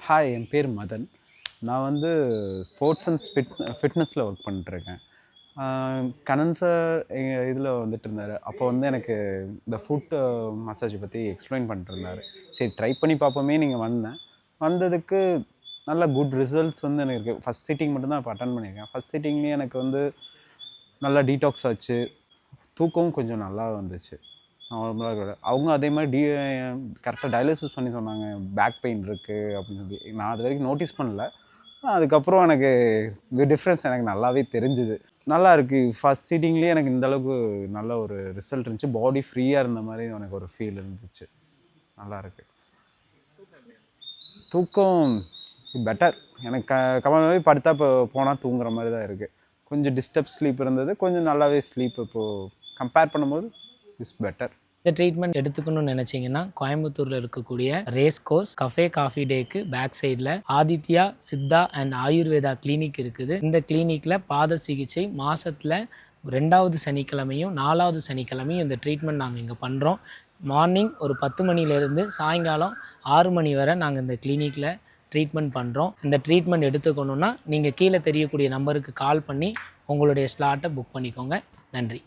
Hi, என் பேர் மதன். நான் வந்து ஸ்போர்ட்ஸ் அண்ட் ஃபிட்னஸில் ஒர்க் பண்ணிட்டுருக்கேன். கனன் சார் எங்கள் இதில் வந்துட்டு இருந்தார். அப்போ வந்து எனக்கு இந்த ஃபுட் மசாஜ் பற்றி எக்ஸ்பிளைன் பண்ணிட்டுருந்தாரு. சரி ட்ரை பண்ணி பார்ப்போமே நீங்கள் வந்தேன். வந்ததுக்கு நல்ல குட் ரிசல்ட்ஸ் வந்து எனக்கு இருக்குது. ஃபஸ்ட் சிட்டிங் மட்டும்தான் இப்போ அட்டன் பண்ணியிருக்கேன். ஃபஸ்ட் சிட்டிங்லேயே எனக்கு வந்து நல்லா டீடாக்ஸ் ஆச்சு. தூக்கமும் கொஞ்சம் நல்லா வந்துச்சு. நார்மலாக கூட அவங்க அதே மாதிரி கரெக்டாக டயாலிசிஸ் பண்ணி சொன்னாங்க. பேக் பெயின் இருக்குது அப்படின்னு சொல்லி. நான் அது வரைக்கும் நோட்டீஸ் பண்ணல. அதுக்கப்புறம் எனக்கு டிஃப்ரென்ஸ் எனக்கு நல்லாவே தெரிஞ்சுது. நல்லா இருக்குது. ஃபஸ்ட் சீட்டிங்லேயே எனக்கு இந்த அளவுக்கு நல்ல ஒரு ரிசல்ட் இருந்துச்சு. பாடி ஃப்ரீயாக இருந்த மாதிரி எனக்கு ஒரு ஃபீல் இருந்துச்சு. நல்லா இருக்குது. தூக்கம் பெட்டர். எனக்கு கமலமாகவே படுத்தா இப்போ போனால் தூங்குற மாதிரி தான் இருக்குது. கொஞ்சம் டிஸ்டர்ப் ஸ்லீப் இருந்தது. கொஞ்சம் நல்லாவே ஸ்லீப் இப்போது கம்பேர் பண்ணும்போது இஸ் பெட்டர். இந்த ட்ரீட்மெண்ட் எடுத்துக்கணும்னு நினச்சிங்கன்னா கோயம்புத்தூரில் இருக்கக்கூடிய ரேஸ் கோர்ஸ் காஃபி டேக்கு பேக் சைடில் ஆதித்யா சித்தா அண்ட் ஆயுர்வேதா கிளினிக் இருக்குது. இந்த கிளினிக்கில் பாத சிகிச்சை மாதத்தில் 2வது சனிக்கிழமையும் 4வது சனிக்கிழமையும் இந்த ட்ரீட்மெண்ட் நாங்கள் இங்கே பண்ணுறோம். மார்னிங் ஒரு 10 மணிலேருந்து சாயங்காலம் 6 மணி வரை நாங்கள் இந்த கிளினிக்கில் ட்ரீட்மெண்ட் பண்ணுறோம். இந்த ட்ரீட்மெண்ட் எடுத்துக்கணுன்னா நீங்கள் கீழே தெரியக்கூடிய நம்பருக்கு கால் பண்ணி உங்களுடைய ஸ்லாட்டை புக் பண்ணிக்கோங்க. நன்றி.